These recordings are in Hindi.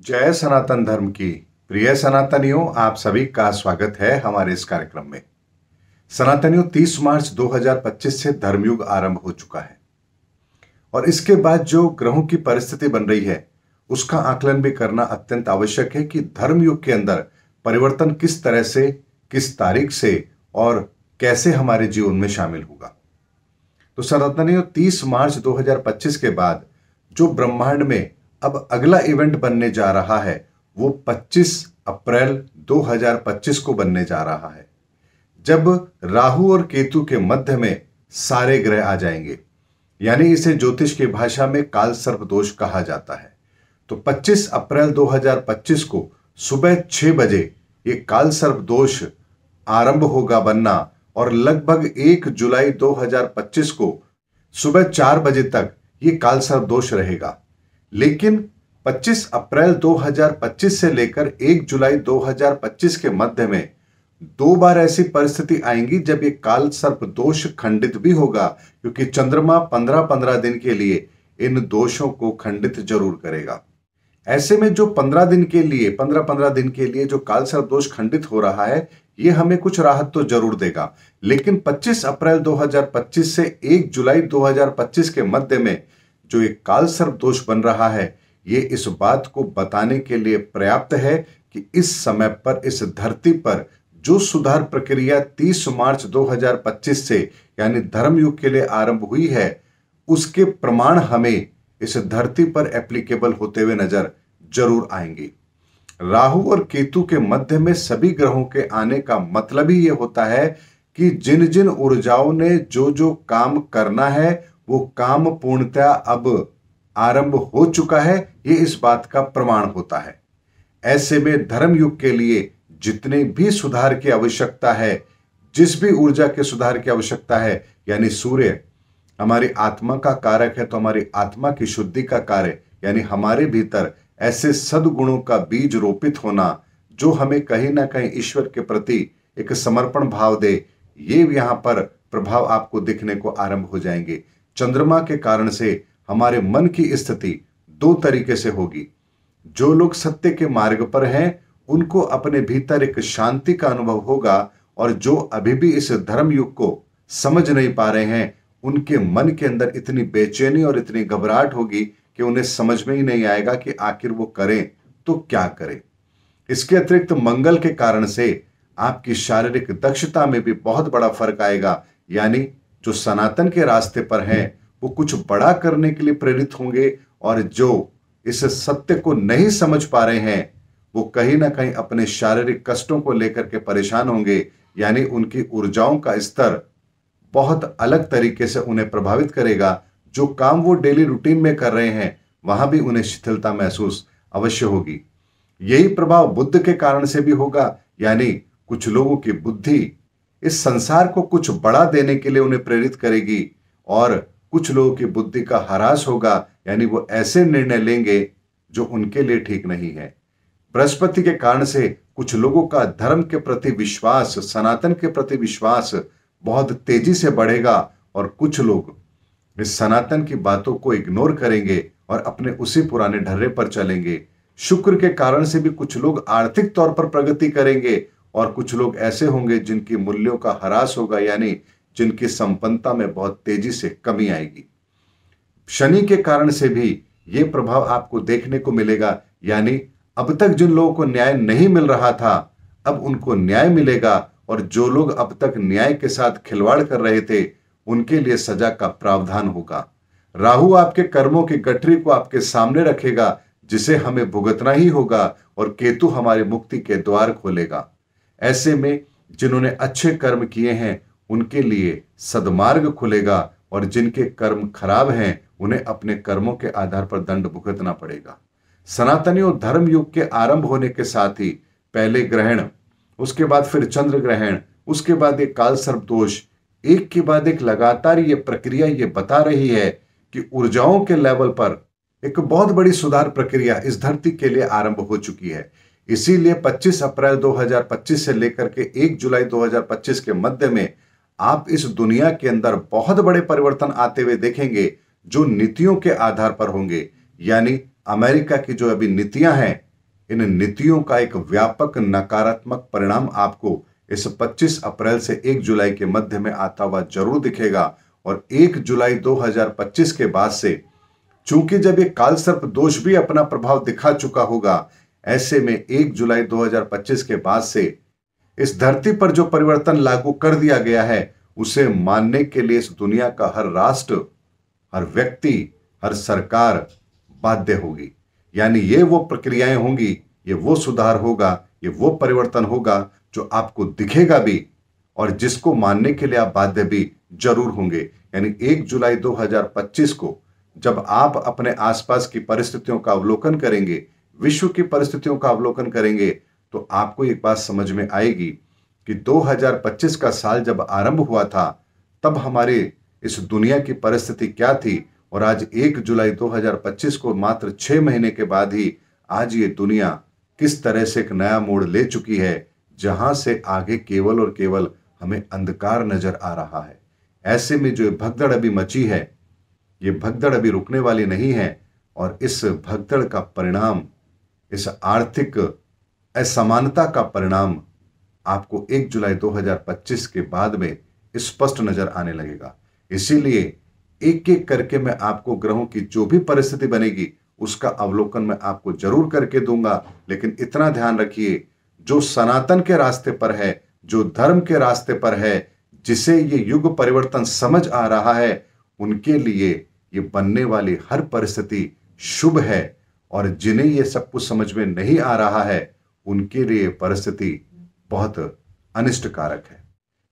जय सनातन धर्म की प्रिय सनातनियों, आप सभी का स्वागत है हमारे इस कार्यक्रम में। सनातनियों, 30 मार्च 2025 से धर्मयुग आरंभ हो चुका है और इसके बाद जो ग्रहों की परिस्थिति बन रही है उसका आकलन भी करना अत्यंत आवश्यक है कि धर्मयुग के अंदर परिवर्तन किस तरह से, किस तारीख से और कैसे हमारे जीवन में शामिल होगा। तो सनातनियों, 30 मार्च 2025 के बाद जो ब्रह्मांड में अब अगला इवेंट बनने जा रहा है वो 25 अप्रैल 2025 को बनने जा रहा है, जब राहु और केतु के मध्य में सारे ग्रह आ जाएंगे। यानी इसे ज्योतिष की भाषा में काल सर्प दोष कहा जाता है। तो 25 अप्रैल 2025 को सुबह 6 बजे ये काल सर्प दोष आरंभ होगा बनना और लगभग 1 जुलाई 2025 को सुबह 4 बजे तक ये काल सर्प दोष रहेगा। लेकिन 25 अप्रैल 2025 से लेकर 1 जुलाई 2025 के मध्य में 2 बार ऐसी परिस्थिति आएंगी जब ये काल सर्प दोष खंडित भी होगा, क्योंकि चंद्रमा 15-15 दिन के लिए इन दोषों को खंडित जरूर करेगा। ऐसे में जो 15 दिन के लिए जो काल सर्प दोष खंडित हो रहा है ये हमें कुछ राहत तो जरूर देगा। लेकिन 25 अप्रैल 2025 से 1 जुलाई 2025 के मध्य में जो एक काल सर्प दोष बन रहा है ये इस बात को बताने के लिए पर्याप्त है कि इस समय पर इस धरती पर जो सुधार प्रक्रिया 30 मार्च 2025 से यानी धर्मयुग के लिए आरंभ हुई है उसके प्रमाण हमें इस धरती पर एप्लीकेबल होते हुए नजर जरूर आएंगे। राहु और केतु के मध्य में सभी ग्रहों के आने का मतलब ही यह होता है कि जिन जिन ऊर्जाओं ने जो जो काम करना है वो काम पूर्णतया अब आरंभ हो चुका है, ये इस बात का प्रमाण होता है। ऐसे में धर्मयुग के लिए जितने भी सुधार की आवश्यकता है, जिस भी ऊर्जा के सुधार की आवश्यकता है, यानी सूर्य हमारी आत्मा का कारक है तो हमारी आत्मा की शुद्धि का कार्य यानी हमारे भीतर ऐसे सद्गुणों का बीज रोपित होना जो हमें कहीं ना कहीं ईश्वर के प्रति एक समर्पण भाव दे, ये यहां पर प्रभाव आपको दिखने को आरंभ हो जाएंगे। चंद्रमा के कारण से हमारे मन की स्थिति 2 तरीके से होगी। जो लोग सत्य के मार्ग पर हैं उनको अपने भीतर एक शांति का अनुभव होगा और जो अभी भी इस धर्म युग को समझ नहीं पा रहे हैं उनके मन के अंदर इतनी बेचैनी और इतनी घबराहट होगी कि उन्हें समझ में ही नहीं आएगा कि आखिर वो करें तो क्या करें। इसके अतिरिक्त मंगल के कारण से आपकी शारीरिक दक्षता में भी बहुत बड़ा फर्क आएगा। यानी जो सनातन के रास्ते पर हैं वो कुछ बड़ा करने के लिए प्रेरित होंगे और जो इस सत्य को नहीं समझ पा रहे हैं वो कहीं ना कहीं अपने शारीरिक कष्टों को लेकर के परेशान होंगे। यानी उनकी ऊर्जाओं का स्तर बहुत अलग तरीके से उन्हें प्रभावित करेगा। जो काम वो डेली रूटीन में कर रहे हैं वहां भी उन्हें शिथिलता महसूस अवश्य होगी। यही प्रभाव बुद्ध के कारण से भी होगा। यानी कुछ लोगों की बुद्धि इस संसार को कुछ बड़ा देने के लिए उन्हें प्रेरित करेगी और कुछ लोगों की बुद्धि का ह्रास होगा, यानी वो ऐसे निर्णय लेंगे जो उनके लिए ठीक नहीं है। बृहस्पति के कारण से कुछ लोगों का धर्म के प्रति विश्वास, सनातन के प्रति विश्वास बहुत तेजी से बढ़ेगा और कुछ लोग इस सनातन की बातों को इग्नोर करेंगे और अपने उसी पुराने ढर्रे पर चलेंगे। शुक्र के कारण से भी कुछ लोग आर्थिक तौर पर प्रगति करेंगे और कुछ लोग ऐसे होंगे जिनकी मूल्यों का ह्रास होगा, यानी जिनकी संपन्नता में बहुत तेजी से कमी आएगी। शनि के कारण से भी ये प्रभाव आपको देखने को मिलेगा। यानी अब तक जिन लोगों को न्याय नहीं मिल रहा था अब उनको न्याय मिलेगा और जो लोग अब तक न्याय के साथ खिलवाड़ कर रहे थे उनके लिए सजा का प्रावधान होगा। राहु आपके कर्मों की गठरी को आपके सामने रखेगा जिसे हमें भुगतना ही होगा और केतु हमारी मुक्ति के द्वार खोलेगा। ऐसे में जिन्होंने अच्छे कर्म किए हैं उनके लिए सद्मार्ग खुलेगा और जिनके कर्म खराब हैं उन्हें अपने कर्मों के आधार पर दंड भुगतना पड़ेगा। सनातनियों, धर्म युग के आरंभ होने के साथ ही पहले ग्रहण, उसके बाद फिर चंद्र ग्रहण, उसके बाद एक काल सर्प दोष, एक के बाद एक लगातार ये प्रक्रिया ये बता रही है कि ऊर्जाओं के लेवल पर एक बहुत बड़ी सुधार प्रक्रिया इस धरती के लिए आरंभ हो चुकी है। इसीलिए 25 अप्रैल 2025 से लेकर के 1 जुलाई 2025 के मध्य में आप इस दुनिया के अंदर बहुत बड़े परिवर्तन आते हुए देखेंगे जो नीतियों के आधार पर होंगे। यानी अमेरिका की जो अभी नीतियां हैं इन नीतियों का एक व्यापक नकारात्मक परिणाम आपको इस 25 अप्रैल से 1 जुलाई के मध्य में आता हुआ जरूर दिखेगा। और 1 जुलाई 2025 के बाद से, चूंकि जब ये कालसर्प दोष भी अपना प्रभाव दिखा चुका होगा, ऐसे में 1 जुलाई 2025 के बाद से इस धरती पर जो परिवर्तन लागू कर दिया गया है उसे मानने के लिए इस दुनिया का हर राष्ट्र, हर व्यक्ति, हर सरकार बाध्य होगी। यानी ये वो प्रक्रियाएं होंगी, ये वो सुधार होगा, ये वो परिवर्तन होगा जो आपको दिखेगा भी और जिसको मानने के लिए आप बाध्य भी जरूर होंगे। यानी 1 जुलाई 2025 को जब आप अपने आसपास की परिस्थितियों का अवलोकन करेंगे, विश्व की परिस्थितियों का अवलोकन करेंगे, तो आपको एक बात समझ में आएगी कि 2025 का साल जब आरंभ हुआ था तब हमारे इस दुनिया की परिस्थिति क्या थी, और आज 1 जुलाई 2025 को मात्र 6 महीने के बाद ही आज ये दुनिया किस तरह से एक नया मोड़ ले चुकी है, जहां से आगे केवल और केवल हमें अंधकार नजर आ रहा है। ऐसे में जो भगदड़ अभी मची है, ये भगदड़ अभी रुकने वाली नहीं है, और इस भगदड़ का परिणाम, इस आर्थिक असमानता का परिणाम आपको 1 जुलाई 2025 के बाद में स्पष्ट नजर आने लगेगा। इसीलिए एक एक करके मैं आपको ग्रहों की जो भी परिस्थिति बनेगी उसका अवलोकन मैं आपको जरूर करके दूंगा। लेकिन इतना ध्यान रखिए, जो सनातन के रास्ते पर है, जो धर्म के रास्ते पर है, जिसे ये युग परिवर्तन समझ आ रहा है, उनके लिए ये बनने वाली हर परिस्थिति शुभ है, और जिन्हें ये सब कुछ समझ में नहीं आ रहा है उनके लिए परिस्थिति बहुत अनिष्टकारक है।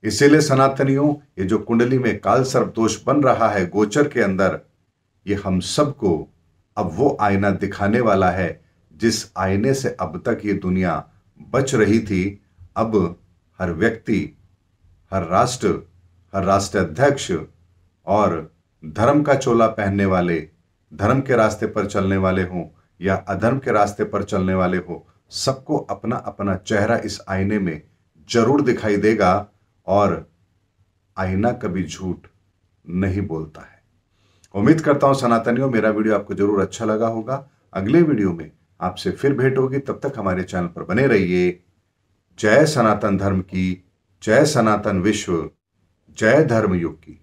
इसीलिए सनातनियों, ये जो कुंडली में काल सर्प दोष बन रहा है गोचर के अंदर, ये हम सबको अब वो आईना दिखाने वाला है जिस आईने से अब तक ये दुनिया बच रही थी। अब हर व्यक्ति, हर राष्ट्राध्यक्ष और धर्म का चोला पहनने वाले, धर्म के रास्ते पर चलने वाले हों या अधर्म के रास्ते पर चलने वाले हो, सबको अपना अपना चेहरा इस आईने में जरूर दिखाई देगा, और आईना कभी झूठ नहीं बोलता है। उम्मीद करता हूं सनातनियों, मेरा वीडियो आपको जरूर अच्छा लगा होगा। अगले वीडियो में आपसे फिर भेंट होगी, तब तक हमारे चैनल पर बने रहिए। जय सनातन धर्म की, जय सनातन विश्व, जय धर्म युग की।